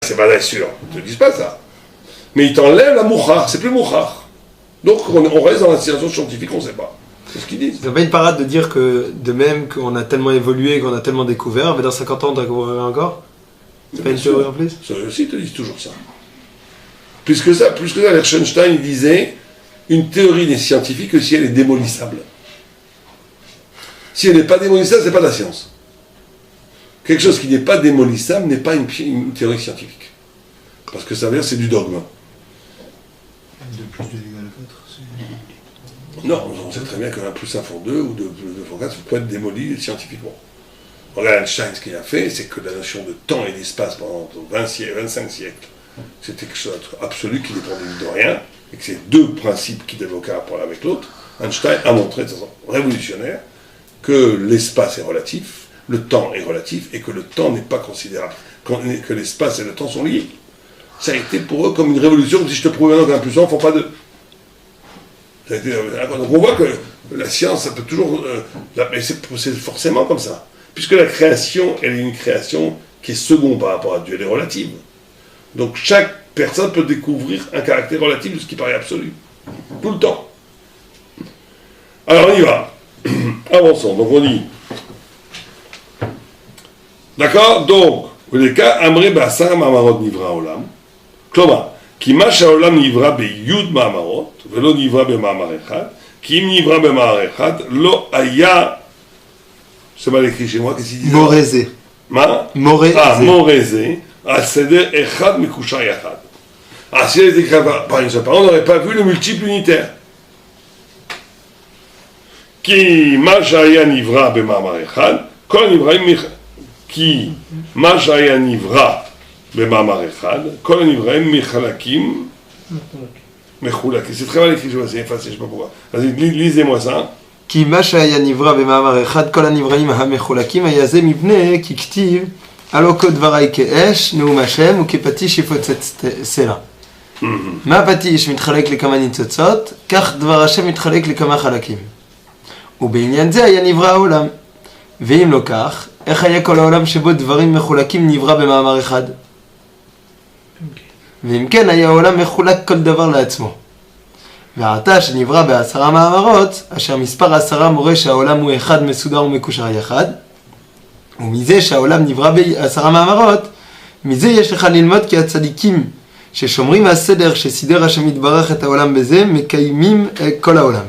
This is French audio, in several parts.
c'est pas sûr, ils ne te disent pas ça. Mais ils t'enlèvent la mouchar, c'est plus mouchar. Donc on reste dans la situation scientifique, on ne sait pas. C'est ce qu'ils disent. C'est pas une parade de dire que, de même qu'on a tellement évolué, qu'on a tellement découvert, mais dans 50 ans on découvrirait encore. C'est pas une théorie en plus? Ça aussi, ils te disent toujours ça. Plus que ça, Liechtenstein, il disait une théorie n'est scientifique que si elle est démolissable. Si elle n'est pas démolissable, c'est pas de la science. Quelque chose qui n'est pas démolissable n'est pas une théorie scientifique. Parce que ça veut dire c'est du dogme. De plus de l'égal à 4, Non, on sait très bien qu'un plus 1 font 2 ou 2 plus 2 font 4, ça peut être démoli scientifiquement. Regarde Einstein, ce qu'il a fait, c'est que la notion de temps et d'espace pendant 25 siècles, c'était quelque chose d'absolu qui dépendait de rien, et que c'est deux principes qui n'avaient aucun rapport avec l'autre. Einstein a montré de façon révolutionnaire que l'espace est relatif, le temps est relatif, et que le temps n'est pas considérable, que l'espace et le temps sont liés. Ça a été pour eux comme une révolution, comme si je te prouvais maintenant qu'un plus 1 ne font pas 2. Donc on voit que la science, ça peut toujours... mais c'est forcément comme ça. Puisque la création, elle est une création qui est seconde par rapport à Dieu, elle est relative. Donc chaque personne peut découvrir un caractère relatif de ce qui paraît absolu. Tout le temps. Alors on y va. Avançons. Donc on dit... D'accord? Donc, vous les cas, Amré Bassar Mamarot Nivra Olam. Kloma. כי מה שהעולם נברא ביוד מאמרות, ולא נברא במאמר אחד, כי אם נברא במאמר אחד, לא היה, c'est mal écrit chez moi, qu'est-ce qu'il dit? Morézé. מה? Morézé. Morézé, על סדר אחד מקושר יחד. Si elle était écrite par une seule parole, on n'aurait pas vu le multiple unitaire. כי מה שהיה נברא במאמר אחד, כל הנבראים, כי מה שהיה נברא במאמר אחד, כל הנבראים מחלקים מחולקים. C'est très mal écrit, je vois, c'est effacé, je sais pas pourquoi. Vas-y, lisez-moi ça. כי מה שהיה נברא במאמר אחד, כל הנבראים המחולקים, היה זה מבנה כי כתיב, הלא כל דברי כאש, נאום השם, וכפטיש יפוצץ סלע. מה הפטיש מתחלק לכמה ניצוצות, כך דבר השם מתחלק לכמה חלקים. ובעניין זה היה נברא העולם. ואם לא כך, איך היה כל העולם שבו דברים מחולקים נברא במאמר אחד? ואם כן, היה העולם מחולק כל דבר לעצמו. ועתה שנברא ב10 מאמרות, אשר מספר 10 מורה שהעולם הוא אחד מסודר ומקושר יחד, ומזה שהעולם נברא ב10 מאמרות, מזה יש לך ללמוד כי הצדיקים ששומרים מהסדר שסידר השם יתברך את העולם בזה, מקיימים כל העולם.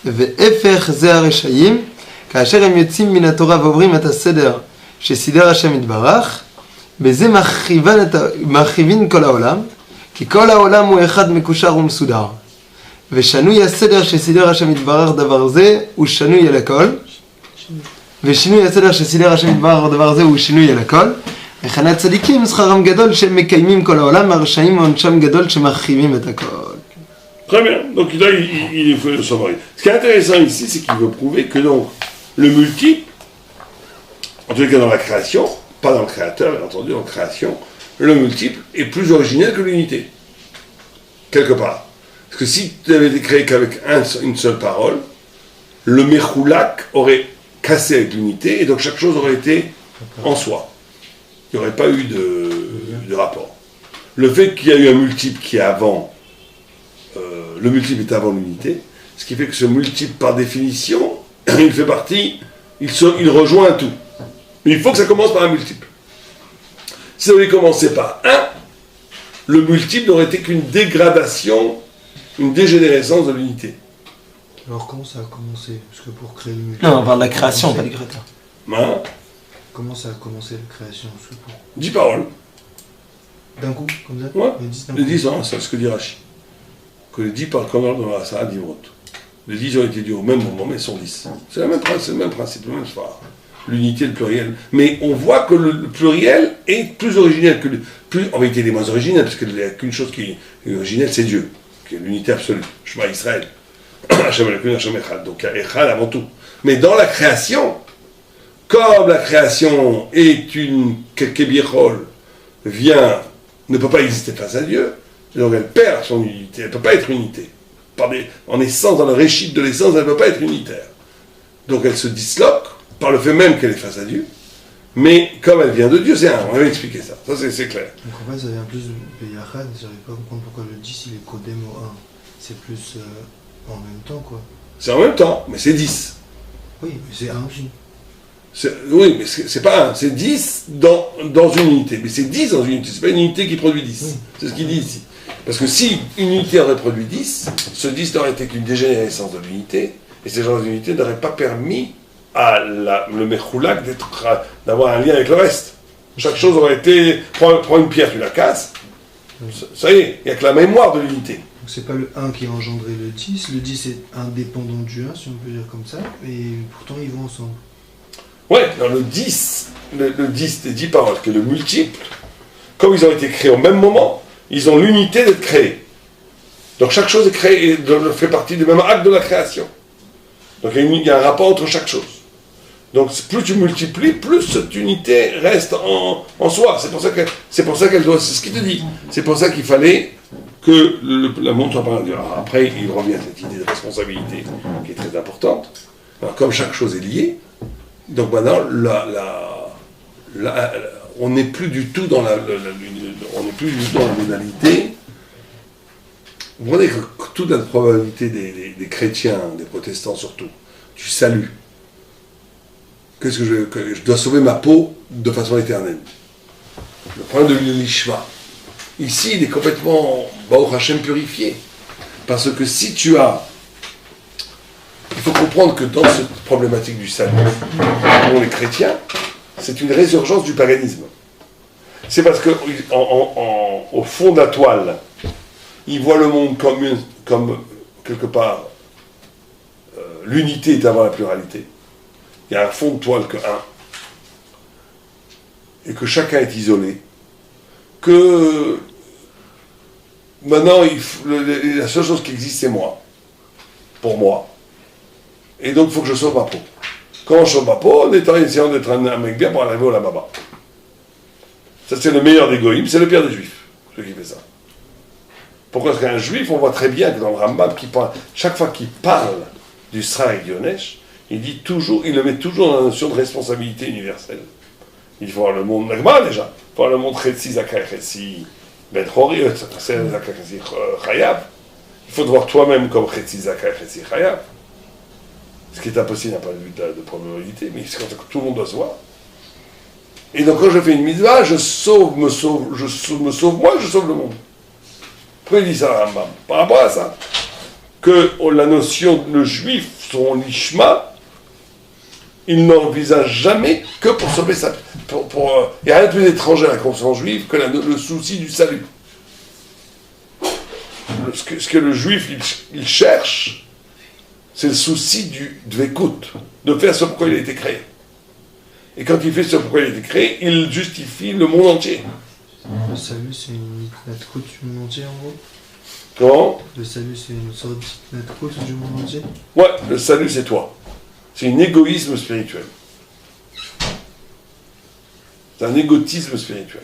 והפך זה הרשעים, כאשר הם יוצאים מן התורה ועוברים את הסדר שסידר השם יתברך, בזה מרחיבים כל העולם, כי כל העולם הוא אחד מקושר ומסודר. ושנוי הסדר שסידר השם יתברך דבר זה, הוא שנוי אל הכל. ושינוי הסדר שסידר השם יתברך דבר זה, הוא שינוי אל הכל. וכן הצדיקים שכרם גדול שהם מקיימים כל העולם, הרשעים עונשם גדול שמרחיבים את הכל. Très bien. Donc là, il faut le savoir. Ce qui est intéressant ici, c'est qu'il veut prouver que donc, le multiple, en tout cas dans la création, pas dans le créateur, bien entendu, en création, le multiple est plus originel que l'unité. Quelque part. Parce que si tu avais été créé qu'avec une seule parole, le mechoulak aurait cassé avec l'unité, et donc chaque chose aurait été en soi. Il n'y aurait pas eu de rapport. Le fait qu'il y a eu un multiple qui est avant, le multiple est avant l'unité, ce qui fait que ce multiple, par définition, il fait partie, il rejoint un tout. Mais il faut que ça commence par un multiple. Si ça avait commencé par 1, le multiple n'aurait été qu'une dégradation, une dégénérescence de l'unité. Alors comment ça a commencé? Parce que pour créer le multiple... Non, on parle de la création, pas du créateur. Hein? Comment ça a commencé la création? Parce que pour... 10 paroles. D'un coup, comme ça? Ouais. Les 10 d'un Les coup. 10, hein, c'est ce que dit Rashi. Que les 10 par comme dans la Sarah d'Ivrot. Les 10 ont été dit au même moment, mais ils sont 10. C'est le même principe, le même soir. L'unité, le pluriel. Mais on voit que le pluriel est plus originel que le... En vérité, il est moins originel, parce qu'il n'y a qu'une chose qui est originelle, c'est Dieu, qui est l'unité absolue. Shema Israël. Hashem Elokeinu, Hashem Echad. Donc il y a Echad avant tout. Mais dans la création, comme la création est une Kebiechol, ne peut pas exister face à Dieu, donc elle perd son unité, elle ne peut pas être unité. En essence, dans le réchit de l'essence, elle ne peut pas être unitaire. Donc elle se disloque, par le fait même qu'elle est face à Dieu, Mais comme elle vient de Dieu, c'est un. On avait expliqué ça. Ça, c'est clair. Donc en fait, ça vient plus de Beyachad, j'arrive pas à comprendre pourquoi le 10 il est codé au 1. C'est plus en même temps quoi. C'est en même temps, mais c'est 10. Oui, mais c'est un aussi. Oui, mais c'est pas 1, c'est 10 dans une unité. Mais c'est 10 dans une unité, c'est pas une unité qui produit 10. Oui. C'est ce qu'il dit ici. Parce que si une unité aurait produit 10, ce 10 n'aurait été qu'une dégénérescence de l'unité, et ces genres d'unités n'auraient pas permis à le Mechoulak d'avoir un lien avec le reste. Chaque chose aurait été, prends une pierre, tu la casses, ça y est, il n'y a que la mémoire de l'unité. Donc c'est pas le 1 qui a engendré le 10 est indépendant du 1, si on peut dire comme ça, et pourtant ils vont ensemble. Ouais, dans le 10, le 10 des 10 paroles, que le multiple, comme ils ont été créés au même moment, ils ont l'unité d'être créés. Donc chaque chose est créée et fait partie du même acte de la création. Donc il y a un rapport entre chaque chose. Donc plus tu multiplies, plus cette unité reste en soi. C'est pour ça qu'elle doit. C'est ce qu'il te dit. C'est pour ça qu'il fallait que la montre soit pas. Après, il revient à cette idée de responsabilité qui est très importante. Alors, comme chaque chose est liée, donc maintenant on n'est plus du tout dans on n'est plus du tout dans la modalité. Vous voyez que toute la probabilité des chrétiens, des protestants surtout, du salut. Que je dois sauver ma peau de façon éternelle. Le problème de l'Ishma. Ici, il est complètement, Baruch Hashem, purifié. Parce que si tu as... Il faut comprendre que dans cette problématique du salut, pour les chrétiens, c'est une résurgence du paganisme. C'est parce qu'au fond de la toile, ils voient le monde comme quelque part, l'unité est avant la pluralité. Il y a un fond de toile que un, et que chacun est isolé, que maintenant, la seule chose qui existe, c'est moi, pour moi. Et donc, il faut que je sauve ma peau. Comment je sauve ma peau? En essayant d'être un mec bien pour arriver au Lamaba. Ça, c'est le meilleur des goïms, c'est le pire des juifs, ceux qui fait ça. Pourquoi? Parce qu'un juif, on voit très bien que dans le Rambam, chaque fois qu'il parle du Sra et Yonesh, il le met toujours dans la notion de responsabilité universelle. Il faut voir le monde Nagma déjà, il faut voir le monde Chetzi, Zakar, Chetzi, Ben Chori, Zakar, Chetzi, Chayav. Il faut te voir toi-même comme Chetzi, Zakar, Chetzi, Chayav. Ce qui est impossible d'un point de vue de probabilité, mais c'est quand tout le monde doit se voir. Et donc quand je fais une mitzvah, je me sauve moi, je sauve le monde. Pourquoi il dit ça, Rambam? Par rapport à ça, que la notion, le juif, son lishma, il n'envisage jamais que pour sauver sa... Il n'y a rien de plus étranger à la conception juive que le souci du salut. Ce que le juif, il cherche, c'est le souci du dvekut, de faire ce pourquoi il a été créé. Et quand il fait ce pourquoi il a été créé, il justifie le monde entier. Le salut, c'est une mitnatkut du monde entier en gros. Comment? Le salut, c'est une sorte de mitnatkut du monde entier. Ouais, le salut, c'est toi. C'est un égoïsme spirituel. C'est un égotisme spirituel.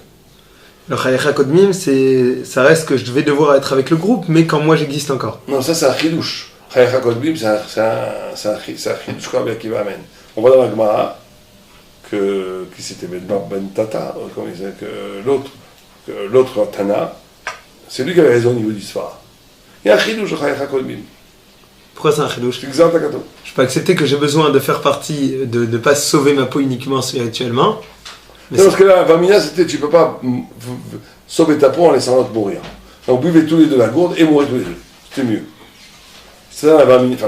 Le Chayecha Kodmim, ça reste que je vais devoir être avec le groupe, mais quand moi j'existe encore. Non, ça c'est un chidouche. Chayecha Kodmim, c'est un chidouche comme qui va amène. On voit dans la Gemara qui c'était Ben Tata, comme il disait, que l'autre Tana, c'est lui qui avait raison au niveau du Sfar. Il y a un chidouche au Chayecha Kodmim. Pourquoi c'est un chidouche? C'est exact, Takato. Je peux accepter que j'ai besoin de faire partie, de ne pas sauver ma peau uniquement spirituellement. Non, parce que là, Vamina, c'était tu peux pas sauver ta peau en laissant l'autre mourir. Donc buvez tous les deux la gourde et mourrez tous les deux. C'était mieux. C'est ça la Vamina,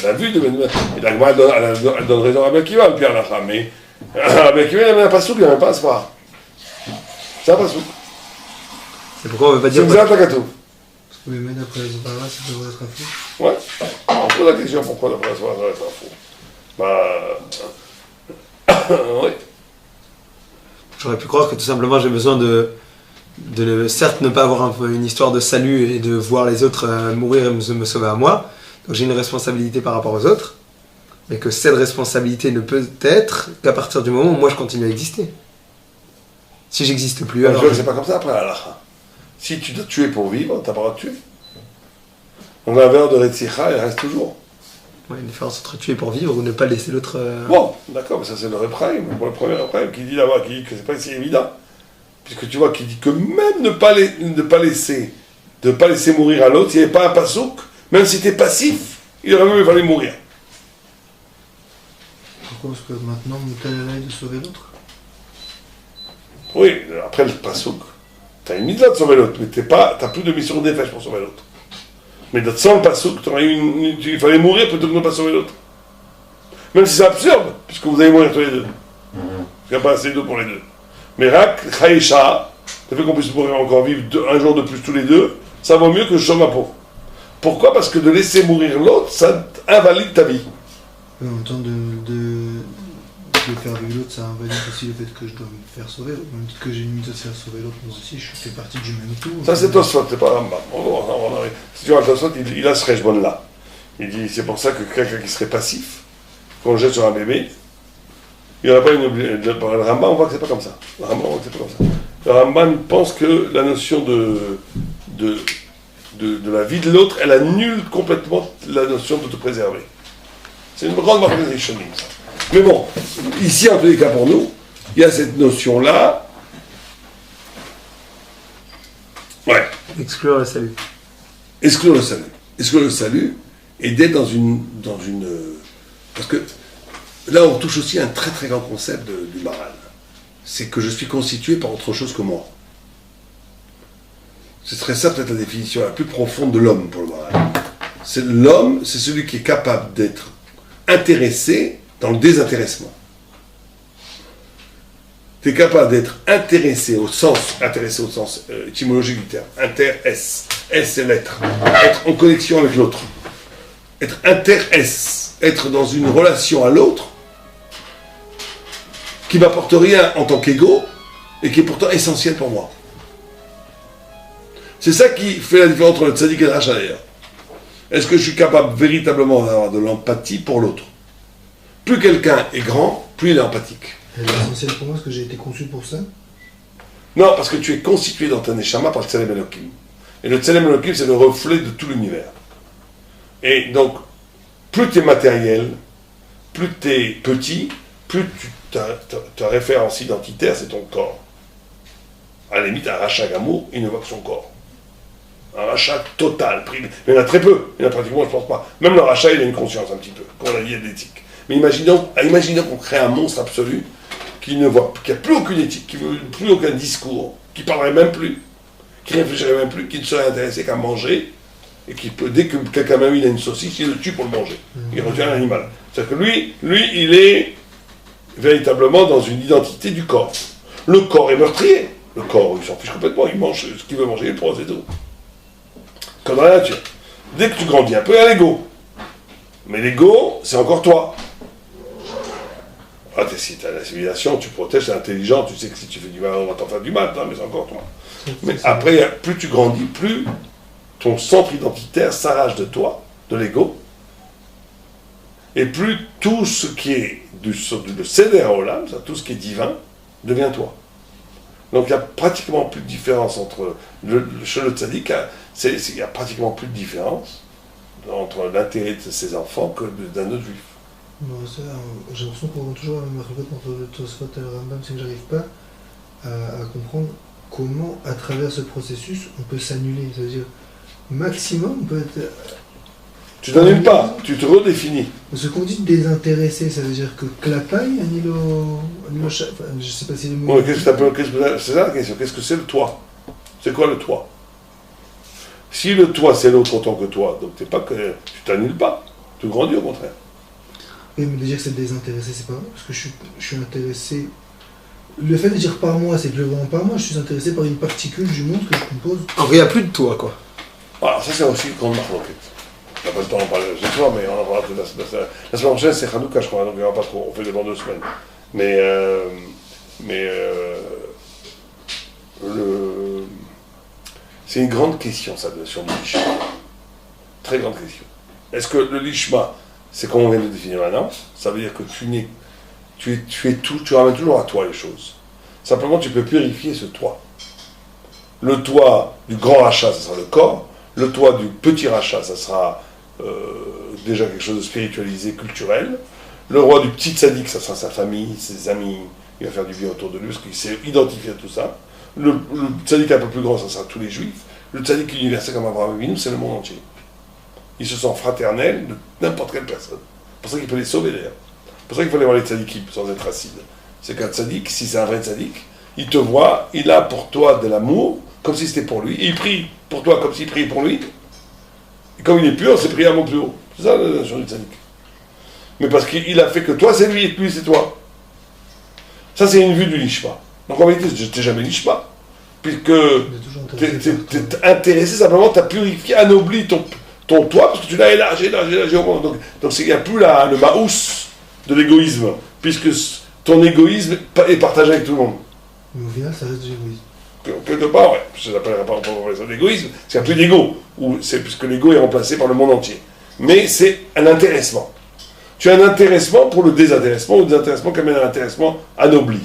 la vue de Ben. Et la Gemara, elle donne raison à Ben Kiva, le Pierre Lacha, mais Ben Kiva, il n'y a pas souk, il n'y a même pas ce soir. C'est pas souk. C'est pourquoi on ne veut pas C'est dire. exact, Takato. Parce que les mecs après les Zobara, ça devrait être un fou. Ouais. On pose la question pourquoi d'après soir, ça va être un fou. Oui. J'aurais pu croire que tout simplement j'ai besoin de certes ne pas avoir une histoire de salut et de voir les autres mourir et me sauver à moi. Donc j'ai une responsabilité par rapport aux autres. Mais que cette responsabilité ne peut être qu'à partir du moment où moi je continue à exister. Si j'existe plus, alors. C'est pas comme ça après la lacha. Si tu dois tuer pour vivre, t'as pas le droit de tuer. Donc la valeur de Retzicha, elle reste toujours. Ouais, une différence entre tuer pour vivre ou ne pas laisser l'autre. Bon, d'accord, mais ça c'est le Repraim, le premier Repraim qui dit là-bas, qui dit que c'est pas si évident. Puisque tu vois, qui dit que même ne pas laisser mourir à l'autre, s'il n'y avait pas un pasouk, même si tu es passif, il aurait même fallu mourir. Pourquoi? Parce que maintenant, Moutal est de sauver l'autre. Oui, après le pasouk, tu as une mise là de sauver l'autre, mais tu n'as plus de mission de défense pour sauver l'autre. Mais sans le pasouk, il fallait mourir plutôt que de ne pas sauver l'autre. Même si c'est absurde, puisque vous allez mourir tous les deux. Il n'y a pas assez d'eau pour les deux. Mais Rak, Chaïcha, le fait qu'on puisse mourir encore vivre un jour de plus tous les deux, ça vaut mieux que je sauve ma peau. Pourquoi? Parce que de laisser mourir l'autre, ça invalide ta vie. En même temps, de faire avec l'autre, ça invalide aussi le fait que je dois me faire sauver. Même que j'ai une mise à se faire sauver l'autre, moi aussi, je fais partie du même tout. Ça, c'est Tosfot, c'est pas Rambam. Si tu vois, Tosfot, il a ce rejbon là. Il dit, c'est pour ça que quelqu'un qui serait passif, qu'on le jette sur un bébé, il n'y aurait pas une obligation. Le Rambam, on voit que c'est pas comme ça. Le Rambam pense que la notion de la vie de l'autre, elle annule complètement la notion de te préserver. C'est une grande marque des Rishonim, ça. Mais bon, ici, en tous les cas pour nous, il y a cette notion-là. Ouais. Exclure le salut. Exclure le salut. Exclure le salut et d'être dans une. Parce que là, on touche aussi un très très grand concept du Maral. C'est que je suis constitué par autre chose que moi. Ce serait ça peut-être la définition la plus profonde de l'homme pour le Maral. L'homme, c'est celui qui est capable d'être intéressé dans le désintéressement. Tu es capable d'être intéressé au sens étymologique du terme. Inter-S. S, c'est l'être. Être en connexion avec l'autre. Être inter-S. Être dans une relation à l'autre qui m'apporte rien en tant qu'ego et qui est pourtant essentiel pour moi. C'est ça qui fait la différence entre le tzaddik et le rachat d'ailleurs. Est-ce que je suis capable véritablement d'avoir de l'empathie pour l'autre? Plus quelqu'un est grand, plus il est empathique. C'est essentiel pour moi parce que j'ai été conçu pour ça. Non, parce que tu es constitué dans ta neshama par le Tselem Elohim. Et le Tselem Elohim, c'est le reflet de tout l'univers. Et donc, plus tu es matériel, plus tu es petit, plus ta référence identitaire, c'est ton corps. À la limite, un rachat gamour, il ne voit que son corps. Un rachat total, privé. Mais il y en a très peu. Il y en a pratiquement, je ne pense pas. Même le rachat, il a une conscience un petit peu, qu'on a dit, il y a de l'éthique. Mais imaginons qu'on crée un monstre absolu qui n'a plus aucune éthique, qui n'a plus aucun discours, qui ne parlerait même plus, qui ne réfléchirait même plus, qui ne serait intéressé qu'à manger, et qui peut, dès que quelqu'un même il a une saucisse, il le tue pour le manger. Il retient l'animal. C'est-à-dire que lui, il est véritablement dans une identité du corps. Le corps est meurtrier. Le corps, il s'en fiche complètement, il mange ce qu'il veut manger, il prend, c'est tout. Comme dans la nature. Dès que tu grandis un peu, il y a l'ego. Mais l'ego, c'est encore toi. Ah, si tu as la civilisation, tu protèges, tu es intelligent, tu sais que si tu fais du mal, on va t'en faire du mal, mais c'est encore toi. Mais après, plus tu grandis, plus ton centre identitaire s'arrache de toi, de l'ego, et plus tout ce qui est du Seder Olam, tout ce qui est divin, devient toi. Donc il n'y a pratiquement plus de différence entre chez le tzaddik, il n'y a pratiquement plus de différence entre l'intérêt de ses enfants que d'un autre juif. Non, j'ai l'impression qu'on voit toujours la même réponse entre le Tosfot et le Rambam, c'est que j'arrive pas à comprendre comment, à travers ce processus, on peut s'annuler. C'est-à-dire, maximum, on peut être. Tu t'annules pas, tu te redéfinis. Ce qu'on dit désintéressé, ça veut dire que Klapai, Anilo. Enfin, je sais pas si les mots. Ouais, c'est ça la question, qu'est-ce que c'est le toi? C'est quoi le toi? Si le toi c'est l'autre autant que toi, donc tu t'annules pas, tu grandis au contraire. Oui, mais de dire que c'est désintéressé, c'est pas vrai, parce que je suis intéressé. Le fait de dire par moi, c'est que je le vois par moi, je suis intéressé par une particule du monde que je compose. Alors, il n'y a plus de toi, quoi. Alors, ça, c'est aussi une grande marque. On n'a pas le temps d'en parler ce soir, mais on en parlera la semaine prochaine, c'est Hanouka, je crois, donc il n'y aura pas trop. On fait les dans 2 semaines. C'est une grande question, ça, sur le Lishma. Très grande question. Est-ce que le Lishma, c'est comme on vient de le définir maintenant, ça veut dire que tu es tout, tu ramènes toujours à toi les choses. Simplement, tu peux purifier ce toi. Le toi du grand rachat, ça sera le corps. Le toi du petit rachat, ça sera déjà quelque chose de spiritualisé, culturel. Le roi du petit tzaddik, ça sera sa famille, ses amis, il va faire du bien autour de lui, parce qu'il s'est identifié à tout ça. Le tzaddik un peu plus grand, ça sera tous les juifs. Le tzaddik universel comme Abraham Avinu, c'est le monde entier. Il se sent fraternel de n'importe quelle personne. C'est pour ça qu'il peut les sauver d'ailleurs. C'est pour ça qu'il faut aller voir les tzaddikim sans être acide. C'est qu'un tzaddik, si c'est un vrai tzaddik, il te voit, il a pour toi de l'amour, comme si c'était pour lui. Et il prie pour toi comme s'il priait pour lui. Et comme il est pur, c'est prier un mot plus haut. C'est ça la chose du tzaddik. Mais parce qu'il a fait que toi c'est lui et que lui c'est toi. Ça c'est une vue du lishma. Donc en réalité, tu n'es jamais lishma. Puisque tu es intéressé simplement, tu as purifié, anobli ton toi, parce que tu l'as élargi au monde. Donc il n'y a plus le maous de l'égoïsme, puisque ton égoïsme est partagé avec tout le monde. Mais au final, ça reste du égoïsme. Quelque part, ouais. Je n'appellerai pas l'égoïsme, c'est un peu d'ego, puisque l'ego est remplacé par le monde entier. Mais c'est un intéressement. Tu as un intéressement pour le désintéressement, ou le désintéressement qui amène à l'intéressement anobli.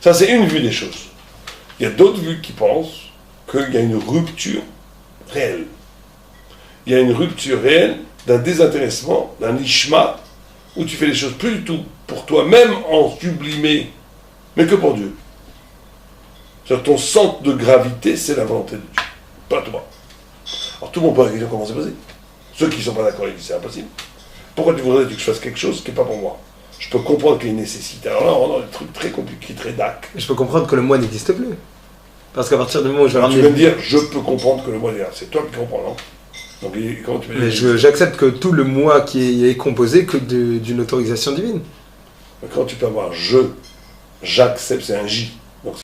Ça, c'est une vue des choses. Il y a d'autres vues qui pensent qu'il y a une rupture réelle. Il y a une rupture réelle d'un désintéressement, d'un lishma, où tu fais les choses plus du tout pour toi, même en sublimé, mais que pour Dieu. C'est-à-dire ton centre de gravité, c'est la volonté de Dieu, pas toi. Alors tout le monde peut réfléchir comment c'est possible. Ceux qui ne sont pas d'accord ils disent c'est impossible. Pourquoi tu voudrais que je fasse quelque chose qui n'est pas pour moi? Je peux comprendre qu'il y a une nécessité. Alors là, on a des trucs très compliqués, très dac. Je peux comprendre que le moi n'existe plus. Parce qu'à partir du moment où je vais Tu vas me dire, je peux comprendre que le moi est là. C'est toi qui comprends, non? Donc, comment tu mais j'accepte que tout le moi qui est composé que d'une autorisation divine. Mais quand tu peux avoir j'accepte, c'est un J.